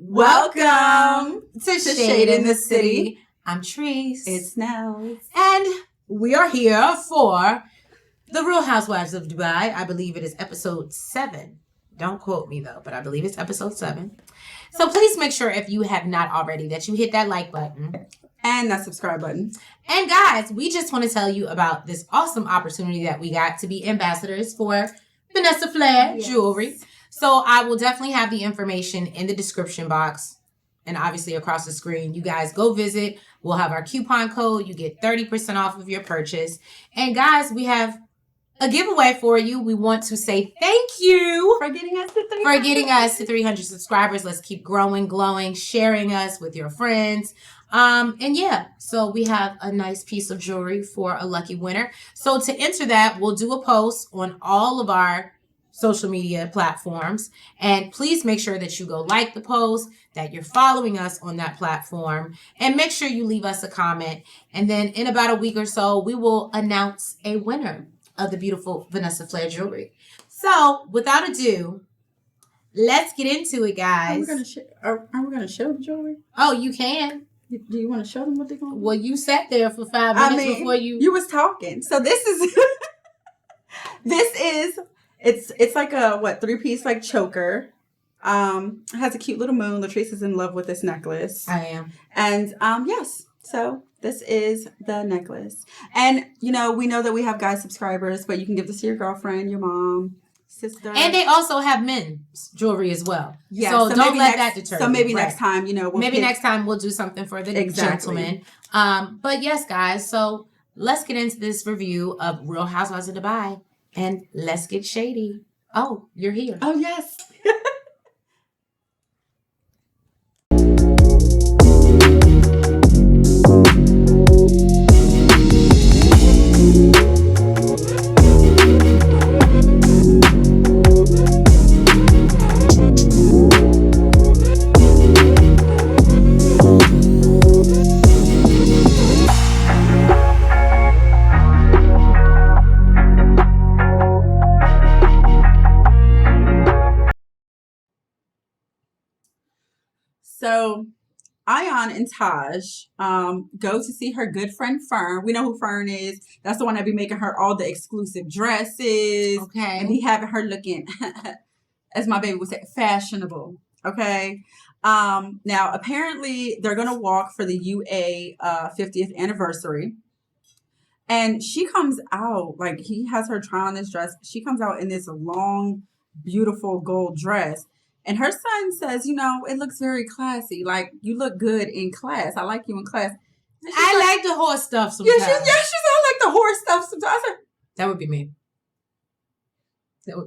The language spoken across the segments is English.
Welcome to Shadeinthecity. I'm Treese. It's Nels. And we are here for the Real Housewives of Dubai. I believe it is episode 7. Don't quote me though, but I believe it's episode 7. So please make sure if you have not already that you hit that like button. And that subscribe button. And guys, we just want to tell you about this awesome opportunity that we got to be ambassadors for Vanessa Flair Jewelry. So I will definitely have the information in the description box and obviously across the screen. You guys go visit. We'll have our coupon code. You get 30% off of your purchase. And guys, we have a giveaway for you. We want to say thank you for getting us to 300 subscribers. Let's keep growing, glowing, sharing us with your friends. And yeah, so we have a nice piece of jewelry for a lucky winner. So to enter that, we'll do a post on all of our social media platforms, and please make sure that you go like the post, that you're following us on that platform, and make sure you leave us a comment. And then in about a week or so, we will announce a winner of the beautiful Vanessa Flair jewelry. So without ado, let's get into it, guys. Are we gonna show the jewelry? Oh, you can. Do you want to show them what they're going to do? Well, you sat there for 5 minutes before you was talking. So this is it's like a 3-piece like choker. It has a cute little moon. Latrice is in love with this necklace. I am. And yes. So this is the necklace. And we know that we have guy subscribers, but you can give this to your girlfriend, your mom, sister. And they also have men's jewelry as well. Yeah. So don't let that deter you. So maybe next time, next time we'll do something for the gentlemen. But yes, guys. So let's get into this review of Real Housewives of Dubai. And let's get shady. Oh, you're here. Oh, yes. So Ayan and Taj go to see her good friend Fern. We know who Fern is. That's the one that be making her all the exclusive dresses. Okay. And be having her looking, as my baby would say, fashionable. Okay. Now, apparently, they're going to walk for the UA 50th anniversary. And she comes out, like he has her try on this dress. She comes out in this long, beautiful gold dress. And her son says, it looks very classy. Like, you look good in class. I like you in class. I like the horse stuff sometimes. Yeah, she said, I like the horse stuff sometimes. I said, that would be me.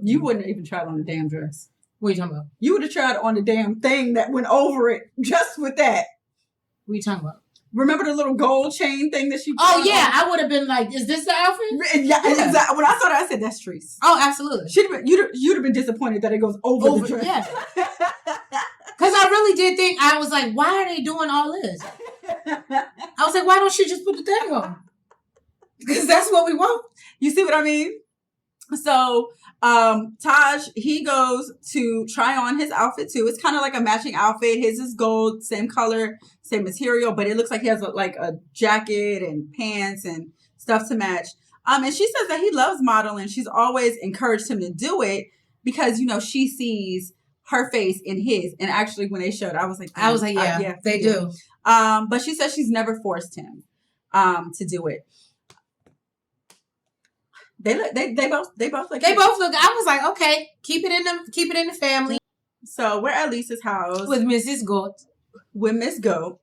You wouldn't even try it on the damn dress. What are you talking about? You would have tried it on the damn thing that went over it just with that. What are you talking about? Remember the little gold chain thing that she put on? I would have been like, is this the outfit? Yeah. Exactly. When I saw that, I said, that's Treese. Oh, absolutely. You'd have been disappointed that it goes over the dress. Yeah. Because I really did think, I was like, why are they doing all this? I was like, why don't you just put the thing on? Because that's what we want. You see what I mean? So Taj, he goes to try on his outfit too. It's kind of like a matching outfit. His is gold, same color, same material, but it looks like he has a jacket and pants and stuff to match. And she says that he loves modeling. She's always encouraged him to do it because, she sees her face in his. And actually when they showed, I was like, yeah, they do. But she says she's never forced him to do it. They both look. I was like, okay, keep it in the family. So we're at Lisa's house with Mrs. Goat. With Miss Goat.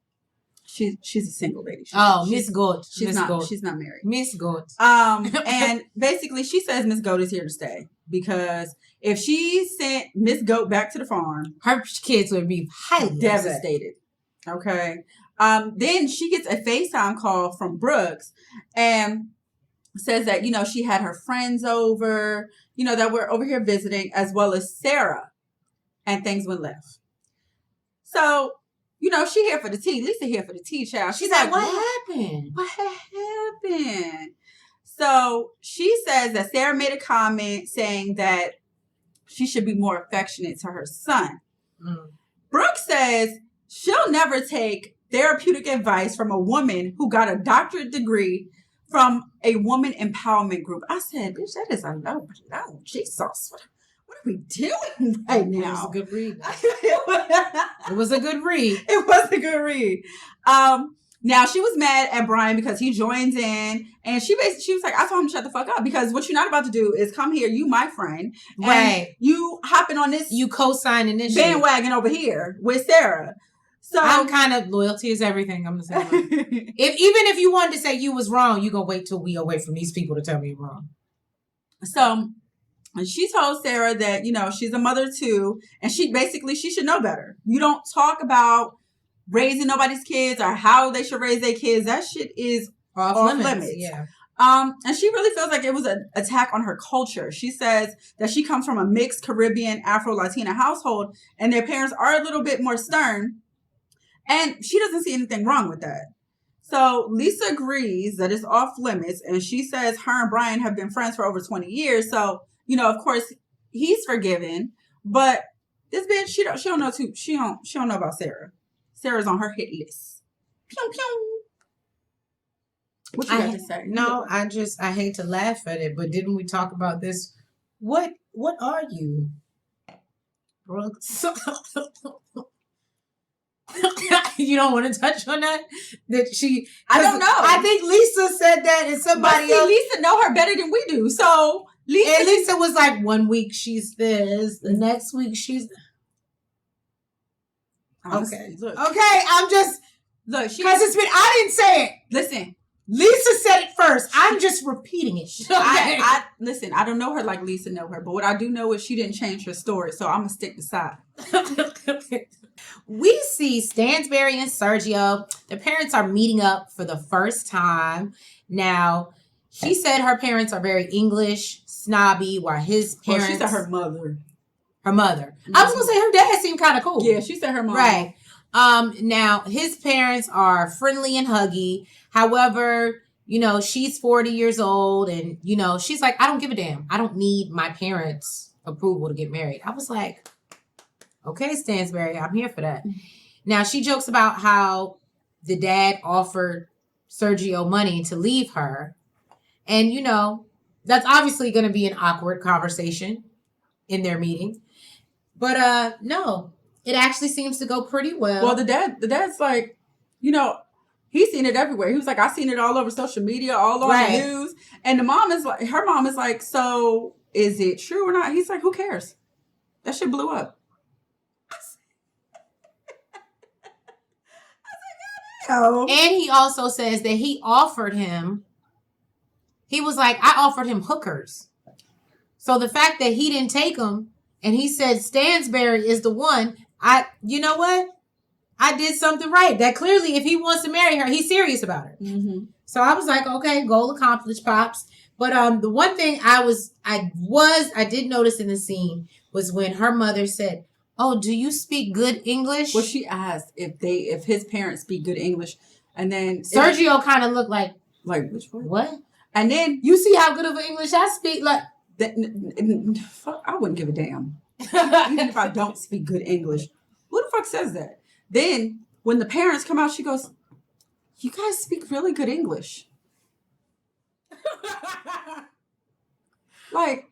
She's a single lady. Miss Goat. She's not married. Miss Goat. And basically she says Miss Goat is here to stay because if she sent Miss Goat back to the farm, her kids would be highly devastated. Okay. Then she gets a FaceTime call from Brooks and says that, she had her friends over, that were over here visiting, as well as Sarah, and things went left. So, she here for the tea. Lisa here for the tea, child. She's like, what happened? What happened? So she says that Sarah made a comment saying that she should be more affectionate to her son. Brooks says she'll never take therapeutic advice from a woman who got a doctorate degree from a woman empowerment group. I said, bitch, that is a no, Jesus. What are we doing right now? It was a good read. It was a good read. It was a good read. Now she was mad at Brian because he joins in, and she was like, I told him to shut the fuck up because what you're not about to do is come here, you my friend, right? You hopping on this, you co-signing this bandwagon over here with Sarah. So I'm kind of loyalty is everything. I'm the same way. Even if you wanted to say you was wrong, you gonna wait till we away from these people to tell me you're wrong. So she told Sarah that, you know, she's a mother too, and she should know better. You don't talk about raising nobody's kids or how they should raise their kids. That shit is off limits. Yeah. And she really feels like it was an attack on her culture. She says that she comes from a mixed Caribbean Afro-Latina household, and their parents are a little bit more stern. And she doesn't see anything wrong with that. So Lisa agrees that it's off limits, and she says her and Brian have been friends for over 20 years. So, you know, of course, he's forgiven. But this bitch, she don't know about Sarah. Sarah's on her hit list. Pew pew. What you got to say? No, I hate to laugh at it, but didn't we talk about this? What are you, Brooks? You don't want to touch on that? I don't know. I think Lisa said that, and somebody else. Lisa know her better than we do. So Lisa was like, 1 week she's this, the next week she's. Okay. Look. Okay, I'm just look. Because it's been. I didn't say it. Listen. Lisa said it first. I'm just repeating it. Okay. I listen. I don't know her like Lisa know her, but what I do know is she didn't change her story, so I'm gonna stick beside. We see Stansbury and Sergio. Their parents are meeting up for the first time. Now, she said her parents are very English, snobby, while his parents. Well, she said her mother. Her mother. Mm-hmm. I was gonna say her dad seemed kind of cool. Yeah, she said her mom. Right. Now his parents are friendly and huggy. However, you know, she's 40 years old, and you know, she's like, I don't give a damn. I don't need my parents' approval to get married. I was like, okay, Stansbury, I'm here for that. Now she jokes about how the dad offered Sergio money to leave her, and you know, that's obviously going to be an awkward conversation in their meeting. But no, it actually seems to go pretty well. Well, the dad's like, you know, he's seen it everywhere. He was like, I seen it all over social media, all over the news. And her mom is like, so is it true or not? He's like, who cares? That shit blew up. And he also says that he was like, I offered him hookers. So the fact that he didn't take them, and he said Stansbury is the one, you know what? I did something right. That clearly, if he wants to marry her, he's serious about her. Mm-hmm. So I was like, okay, goal accomplished, pops. But the one thing I did notice in the scene was when her mother said, "Oh, do you speak good English?" Well, she asked if his parents speak good English, and then Sergio kind of looked like which one? What? And then you see how good of an English I speak, like. I wouldn't give a damn. Even if I don't speak good English. Who the fuck says that? Then, when the parents come out, she goes, you guys speak really good English. Like,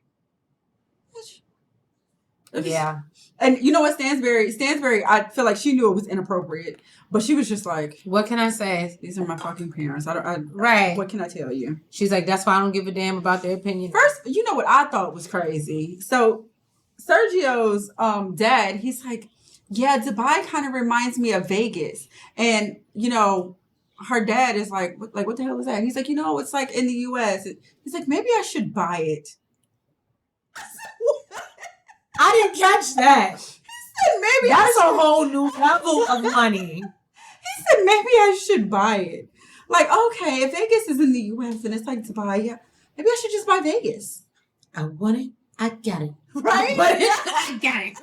yeah. And you know what, Stansbury, I feel like she knew it was inappropriate, but she was just like, what can I say? These are my fucking parents. Right. What can I tell you? She's like, that's why I don't give a damn about their opinion. First, you know what I thought was crazy? So Sergio's dad, he's like, yeah, Dubai kind of reminds me of Vegas. And, you know, her dad is like, what the hell is that? He's like, you know, it's like in the U.S. He's like, maybe I should buy it. I didn't catch that. He said maybe that's a whole new level of money. He said maybe I should buy it. Like, okay, if Vegas is in the U.S. and it's like Dubai, yeah, maybe I should just buy Vegas. I want it. I got it. Right? I got it.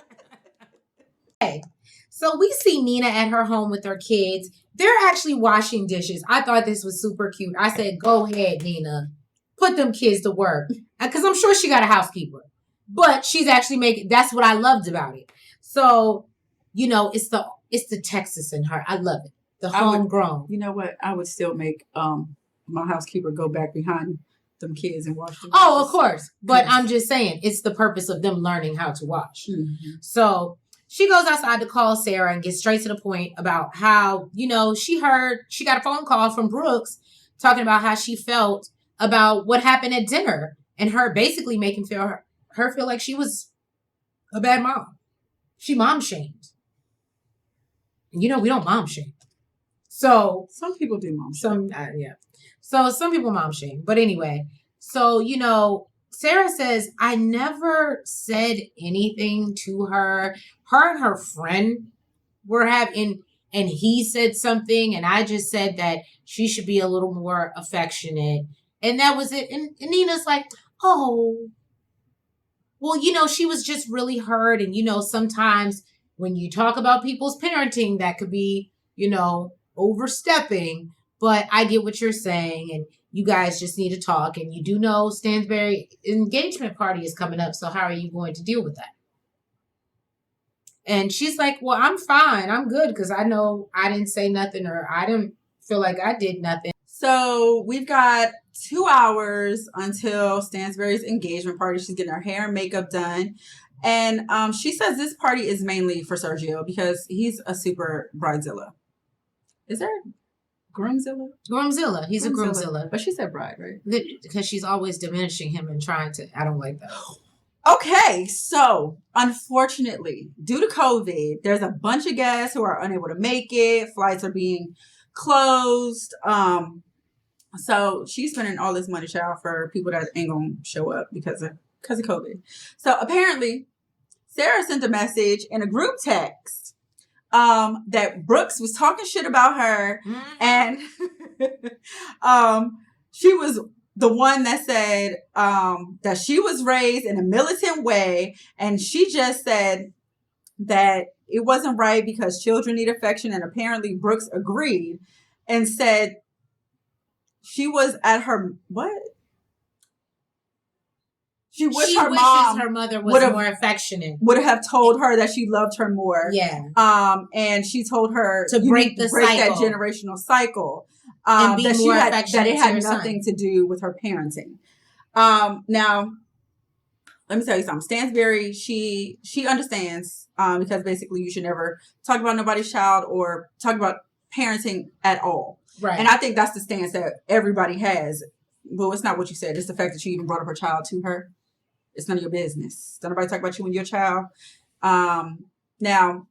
Okay. So we see Nina at her home with her kids. They're actually washing dishes. I thought this was super cute. I said, go ahead, Nina. Put them kids to work. Because I'm sure she got a housekeeper. But she's actually that's what I loved about it. So it's the Texas in her. I love it. The homegrown. You know what? I would still make my housekeeper go back behind them kids and wash them. Oh, of course. But I'm just saying, it's the purpose of them learning how to wash. Mm-hmm. So she goes outside to call Sara and gets straight to the point about how, she got a phone call from Brooks talking about how she felt about what happened at dinner and her basically making her feel like she was a bad mom. She mom shamed. And we don't mom shame. So some people do mom shame. So some people mom shame. But anyway, so Sara says, I never said anything to her. Her and her friend were having, and he said something, and I just said that she should be a little more affectionate. And that was it. And Nina's like, oh, well, she was just really hurt. And, sometimes when you talk about people's parenting, that could be, overstepping. But I get what you're saying. And you guys just need to talk. And you do know Stansbury engagement party is coming up. So how are you going to deal with that? And she's like, well, I'm fine. I'm good because I know I didn't say nothing or I didn't feel like I did nothing. So we've got 2 hours until Stansbury's engagement party. She's getting her hair and makeup done. And she says this party is mainly for Sergio because he's a super bridezilla. Is there groomzilla? Groomzilla. He's a groomzilla. But she said bride, right? Because she's always diminishing him and trying to. I don't like that. Okay, so unfortunately, due to COVID, there's a bunch of guests who are unable to make it. Flights are being closed. So she's spending all this money, child, for people that ain't gonna show up because of COVID. So apparently, Sara sent a message in a group text that Brooks was talking shit about her, and she was the one that said that she was raised in a militant way, and she just said that it wasn't right because children need affection, and apparently Brooks agreed and said she was at her what? She wishes her mother was more affectionate. Would have told her that she loved her more. Yeah. And she told her to break that generational cycle. And be more that it had nothing to do with her parenting. Now, let me tell you something. Stansbury, she understands because basically you should never talk about nobody's child or talk about parenting at all. Right. And I think that's the stance that everybody has. Well, it's not what you said. It's the fact that you even brought up her child to her. It's none of your business. Don't nobody talk about you and your child. Now,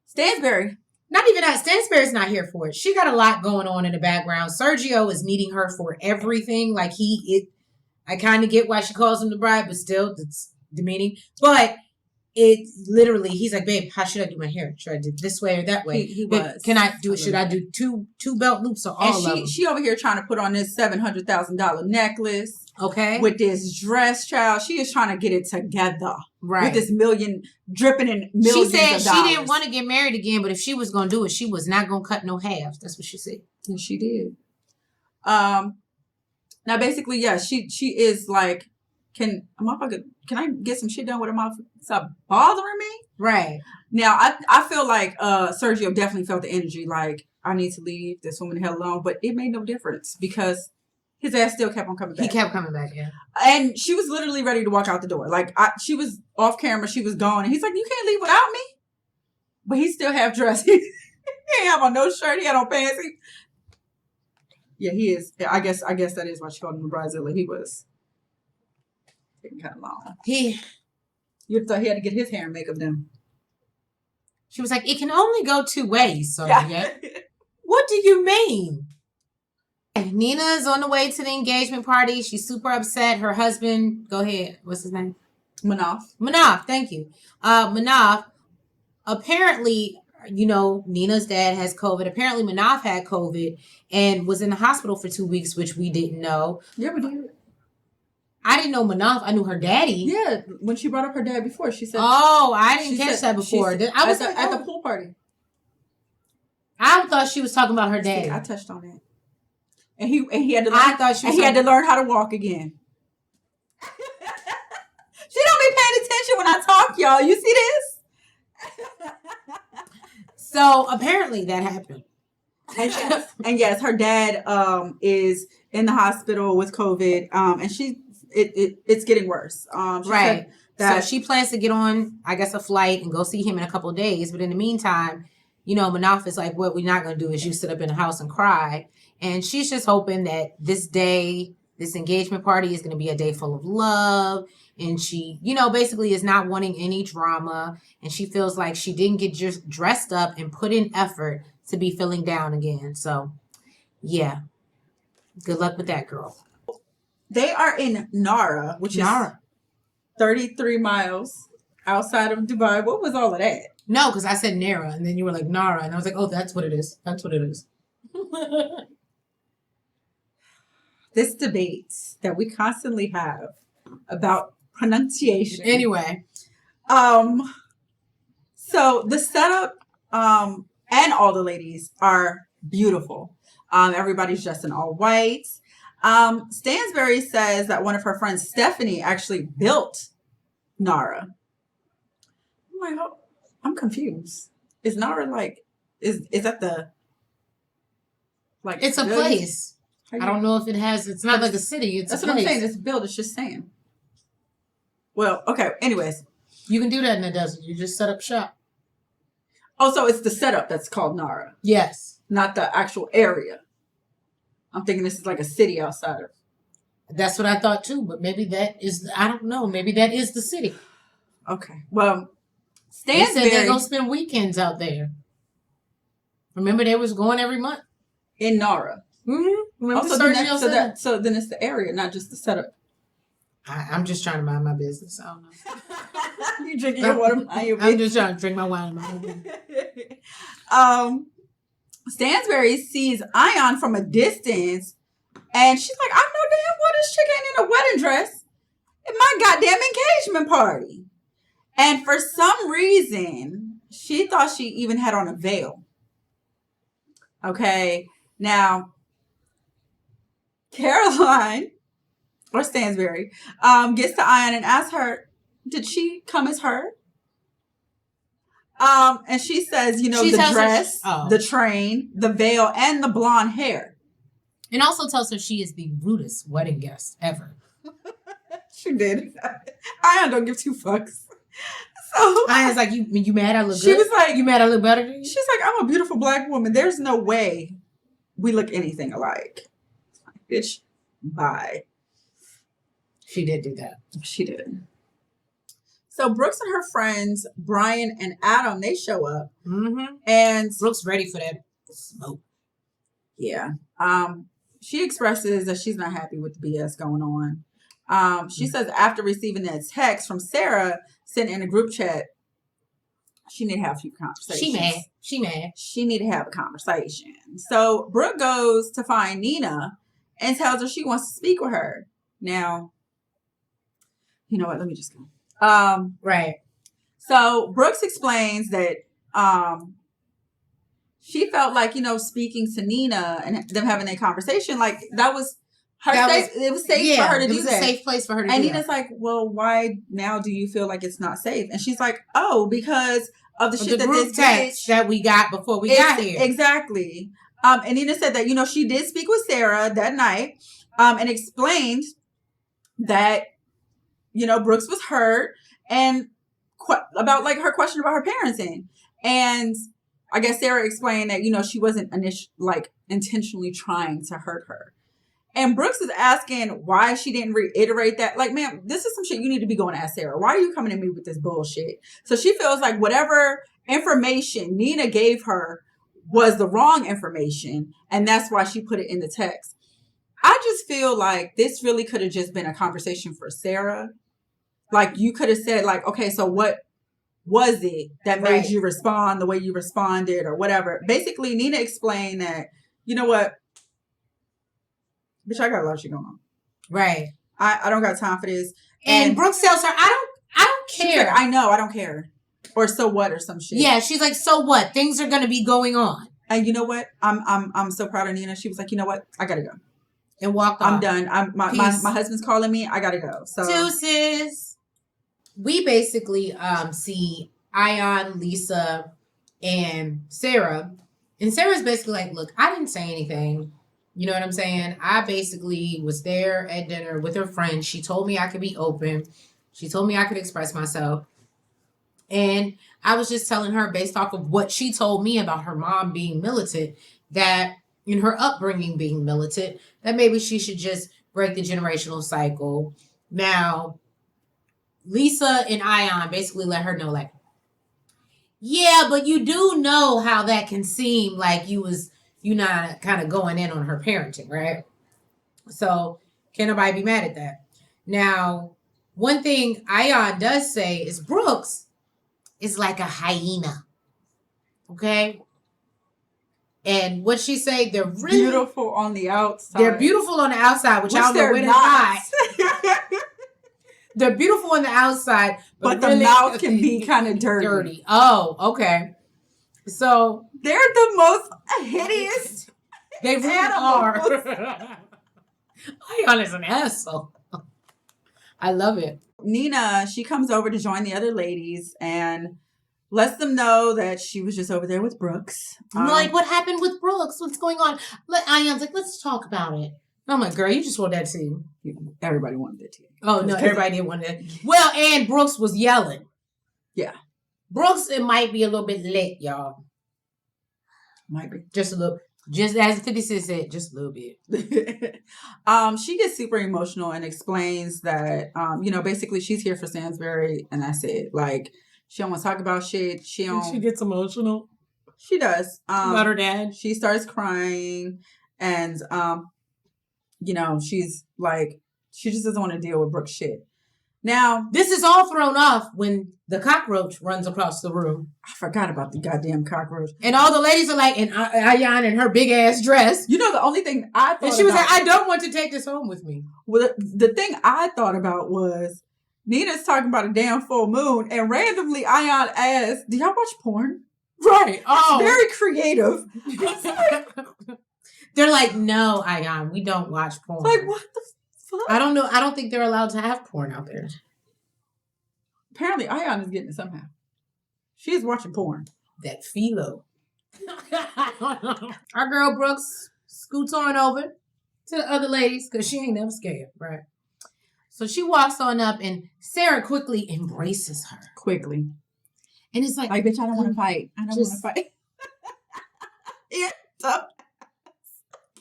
Stansbury. Not even that. Stansbury's not here for it. She got a lot going on in the background. Sergio is needing her for everything. Like I kind of get why she calls him the bride, but still, it's demeaning. But it literally, he's like, babe, how should I do my hair? Should I do this way or that way? He was. Can I do it? Should I do two belt loops or all of them? She over here trying to put on this $700,000 necklace. Okay. With this dress, child. She is trying to get it together. Right. With this dripping in millions of dollars. She said she didn't want to get married again, but if she was going to do it, she was not going to cut no halves. That's what she said. And she did. Now, basically, yeah, she is like, can I get some shit done with a mouth? Stop bothering me? Right. Now, I feel like Sergio definitely felt the energy like, I need to leave this woman the hell alone, but it made no difference because his ass still kept on coming back. He kept coming back, yeah. And she was literally ready to walk out the door. Like, she was off camera. She was gone. And he's like, you can't leave without me? But he still half dressed. He ain't have on no shirt. He had on pants. Yeah, he is. I guess that is why she called him the bridezilla. He was taking kind of long. You thought he had to get his hair and makeup done. She was like, it can only go 2 ways, so yeah. What do you mean? Nina's on the way to the engagement party. She's super upset. Her husband, go ahead. What's his name? Manaf, thank you. Manaf, apparently, Nina's dad has COVID. Apparently, Manaf had COVID and was in the hospital for 2 weeks, which we didn't know. Yeah, we did. I didn't know Manaf. I knew her daddy. Yeah, when she brought up her dad before, she said... Oh, I didn't catch that before. I was at the pool party. I thought she was talking about her daddy. I touched on it. And he had to learn. I thought she was he had to learn how to walk again. She don't be paying attention when I talk, y'all. You see this? So apparently that happened. And yes, her dad is in the hospital with COVID. And it's getting worse. She Right. said that So she plans to get on, I guess, a flight and go see him in a couple of days. But in the meantime, Manaf is like, what we're not going to do is you sit up in the house and cry. And she's just hoping that this day, this engagement party is going to be a day full of love. And she, basically is not wanting any drama. And she feels like she didn't get just dressed up and put in effort to be feeling down again. So, yeah. Good luck with that, girl. they are in Nara, which is 33 miles outside of Dubai. What was all of that? No, because I said Nara, and then you were like Nara, and I was like, oh, that's what it is. That's what it is. This debate that we constantly have about pronunciation. Anyway. So the setup and all the ladies are beautiful. Everybody's dressed in all white. Stansbury says that one of her friends, Stephanie, actually built Nara. I'm like, I'm confused. Is Nara like, is that the, like, it's a place. I don't know if it has, it's not like a city. It's that's a what place. I'm saying. It's built. It's just saying. Well, okay. Anyways. You can do that in the desert. You just set up shop. Oh, so it's the setup that's called Nara. Yes. Not the actual area. I'm thinking this is like a city outside of. That's what I thought too, but maybe that is, I don't know. Maybe that is the city. Okay. Well, Stansbury. They said they're going to spend weekends out there. Remember, they was going every month. In Nara. Mm-hmm. Remember also, so then it's the area, not just the setup. I'm just trying to mind my business. I don't know. You drinking your water? I'm just trying to drink my wine. Stansbury sees Ion from a distance, and she's like, "I know damn well this chick ain't in a wedding dress at my goddamn engagement party." And for some reason, she thought she even had on a veil. Okay, now Caroline or Stansbury gets to Ion and asks her, "Did she come as her?" And she says, the dress, the train, the veil, and the blonde hair. And also tells her she is the rudest wedding guest ever. She did. Ion don't give two fucks. So Ion's like, you mad I look good? She was like, you mad I look better than you? She's like, I'm a beautiful black woman. There's no way we look anything alike. Bitch, bye. She did do that. She did. So Brooks and her friends, Brian and Adam, they show up. Mm-hmm. And Brooks ready for that smoke. Yeah. She expresses that she's not happy with the BS going on. She says after receiving that text from Sarah sent in a group chat, she need to have a few conversations. She mad. She need to have a conversation. So Brooke goes to find Nina and tells her she wants to speak with her. Now, you know what? Let me just go. Right. So Brooks explains that she felt like, speaking to Nina and them having that conversation, like that was her safe. It was safe for her to do that. It was a safe place for her to do that. And Nina's like, well, why now do you feel like it's not safe? And she's like, oh, because of the shit that this text that we got before we got here. Exactly. And Nina said that, she did speak with Sarah that night and explained that, Brooks was hurt and about like her question about her parenting. And I guess Sarah explained that, she wasn't intentionally trying to hurt her. And Brooks is asking why she didn't reiterate that. Like, man, this is some shit you need to be going to ask Sarah. Why are you coming to me with this bullshit? So she feels like whatever information Nina gave her was the wrong information. And that's why she put it in the text. I just feel like this really could have just been a conversation for Sarah. Like, you could have said, like, okay, so what was it that made you respond the way you responded or whatever? Basically, Nina explained that, you know what? Bitch, I got a lot of shit going on. Right. I don't got time for this. And Brooks tells her, I don't care. Like, I know, I don't care. Or so what or some shit. Yeah, she's like, so what? Things are gonna be going on. And you know what? I'm so proud of Nina. She was like, you know what? I gotta go. And walked off. I'm done. My husband's calling me. I gotta go. So deuces. We basically see Ion, Lisa, and Sarah. And Sarah's basically like, look, I didn't say anything. You know what I'm saying? I basically was there at dinner with her friend. She told me I could be open. She told me I could express myself. And I was just telling her, based off of what she told me about her mom being militant, that in her upbringing being militant, that maybe she should just break the generational cycle. Now, Lisa and Ion basically let her know, like, yeah, but you do know how that can seem like you not kind of going in on her parenting, right? So can nobody be mad at that? Now, one thing Ion does say is Brooks is like a hyena. Okay? And what she say, they're really beautiful on the outside. They're beautiful on the outside, which I don't know where to hide. They're beautiful on the outside, but the really, mouth can be kind of dirty. Oh, okay. So they're the most hideous. They really are. Ion is an asshole. I love it. Nina, she comes over to join the other ladies and lets them know that she was just over there with Brooks. Like, what happened with Brooks? What's going on? Ion's like, let's talk about it. I'm like, girl, you just want that tea. Everybody wanted that tea. Oh, no, everybody didn't want that. Well, and Brooks was yelling. Yeah. Brooks, it might be a little bit lit, y'all. Might be. Just a little. Just as 50 Cent said, just a little bit. She gets super emotional and explains that, basically she's here for Stansbury, and that's it. Like, she don't want to talk about shit. She gets emotional. She does. About her dad. She starts crying, and she's like, she just doesn't want to deal with Brooke's shit. Now, this is all thrown off when the cockroach runs across the room. I forgot about the goddamn cockroach. And all the ladies are like, and Ayan in her big ass dress. You know, the only thing I thought and she was like, I don't want to take this home with me. Well, the thing I thought about was Nina's talking about a damn full moon, and randomly Ayan asked, do y'all watch porn? Right. Oh. It's very creative. They're like, no, Ayan, we don't watch porn. Like, what the fuck? I don't know. I don't think they're allowed to have porn out there. Apparently, Ayan is getting it somehow. She's watching porn. That philo. Our girl Brooks scoots on over to the other ladies because she ain't never scared, right? So she walks on up and Sarah quickly embraces her. Quickly. And it's like, bitch, I don't want to fight. I don't want to fight. Yeah. So.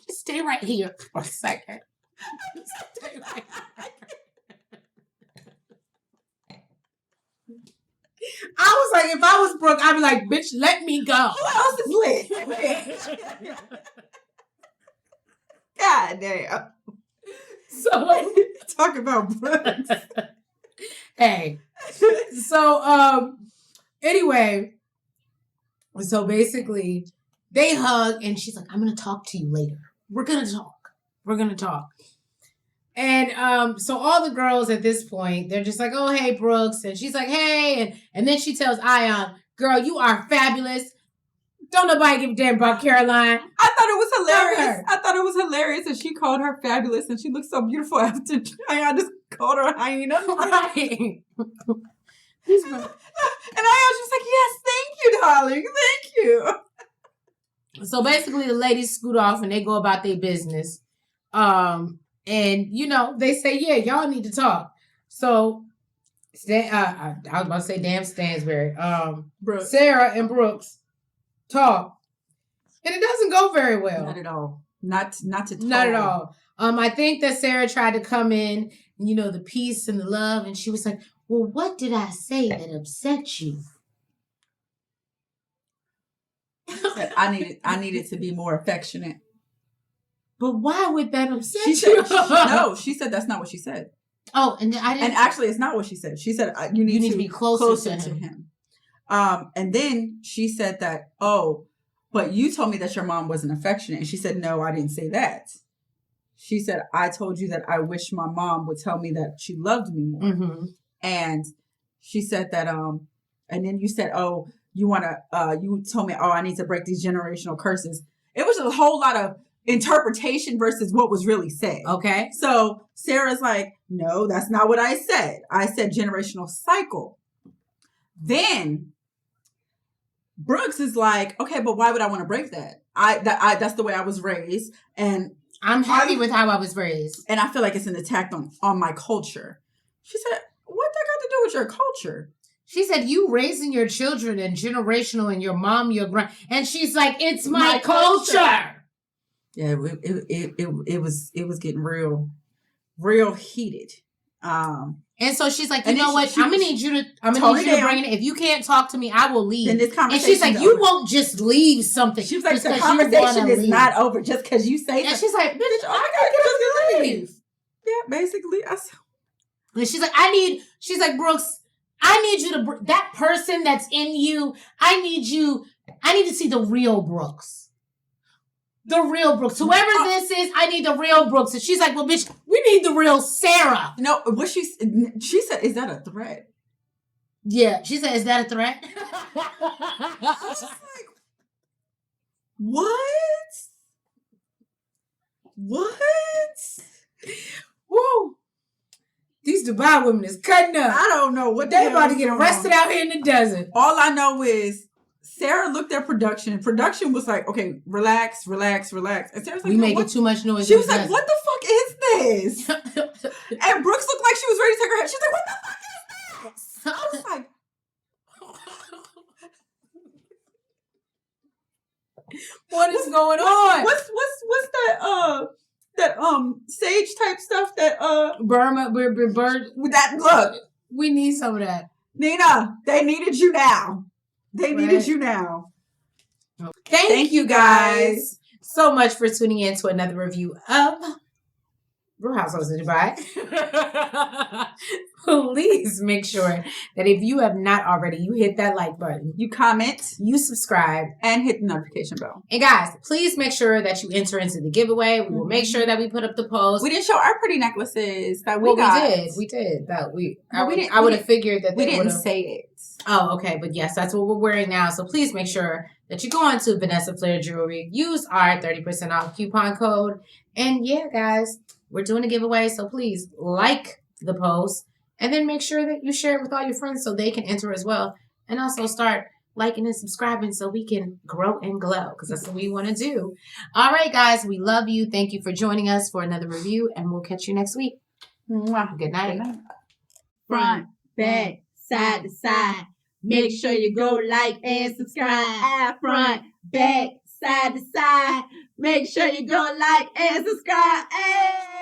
Just stay right here for a second. Stay right here. I was like, if I was Brooke, I'd be like, bitch, let me go. Who else is lit? God damn. So talk about Brooks. Hey. So anyway, so basically they hug and she's like, I'm gonna talk to you later. We're gonna talk. And so all the girls at this point, they're just like, oh, hey, Brooks. And she's like, hey. And then she tells Ion, girl, you are fabulous. Don't nobody give a damn about Caroline. I thought it was hilarious that she called her fabulous and she looked so beautiful after Ion just called her a hyena. Right. And Ion was just like, yes, thank you, darling. Thank you. So basically the ladies scoot off and they go about their business. And, they say, yeah, y'all need to talk. So, I was about to say, damn Stansbury. Brooks. Sarah and Brooks talk. And it doesn't go very well. Not at all. Not to talk. Not at all. I think that Sarah tried to come in, the peace and the love. And she was like, well, what did I say that upset you? I needed to be more affectionate. But why would that upset you? She said that's not what she said. Oh, and I didn't. And actually, it's not what she said. She said you need to be closer to him. And then she said that, oh, but you told me that your mom wasn't affectionate. And she said, no, I didn't say that. She said, I told you that I wish my mom would tell me that she loved me more. Mm-hmm. And she said that, and then you said, oh, you told me, oh, I need to break these generational curses. It was a whole lot of interpretation versus what was really said. Okay. So Sarah's like, no, that's not what I said. I said generational cycle. Then Brooks is like, okay, but why would I want to break that? That's the way I was raised, and I'm happy with how I was raised. And I feel like it's an attack on my culture. She said, what that got to do with your culture? She said, you raising your children and generational and your mom, your grand. And she's like, it's my culture. Yeah, it was getting real heated. And so she's like, you know what? I'm gonna need you to bring it. If you can't talk to me, I will leave. Then this conversation, and she's like, you won't just leave something. She was like, the conversation is not over just because you say that. And she's like, bitch, I gotta get up and leave. Yeah, basically. And she's like, Brooks, I need you to, that person that's in you, I need to see the real Brooks. The real Brooks. Whoever this is, I need the real Brooks. And she's like, well, bitch, we need the real Sarah. No, what she said, is that a threat? Yeah. She said, is that a threat? I was just like, what? Woo. These Dubai women is cutting up. I don't know what they about to get arrested out here in the desert. All I know is Sarah looked at production. Production was like, okay, relax. And Sarah's like, we making too much noise. She was like, what the fuck is this? And Brooks looked like she was ready to take her head. She's like, what the fuck is this? I was like, what is going on? What's that sage type stuff that Burma bird with that look? We need some of that. Nina, they needed you now. Thank you guys so much for tuning in to another review of Real Housewives of Dubai. Please make sure that if you have not already, you hit that like button, you comment, you subscribe, and hit the notification bell. And guys, please make sure that you enter into the giveaway. We will make sure that we put up the post. We didn't show our pretty necklaces that we got. We did. I would have figured that we didn't say it. Oh, okay. But yes, that's what we're wearing now. So please make sure that you go on to Vanessa Flair Jewelry, use our 30% off coupon code. And yeah, guys, we're doing a giveaway. So please like the post and then make sure that you share it with all your friends so they can enter as well. And also start liking and subscribing so we can grow and glow because that's what we want to do. All right, guys, we love you. Thank you for joining us for another review and we'll catch you next week. Mwah. Good night. Front, back, side to side. Make sure you go like and subscribe. Front, back, side to side. Make sure you go like and subscribe. Hey!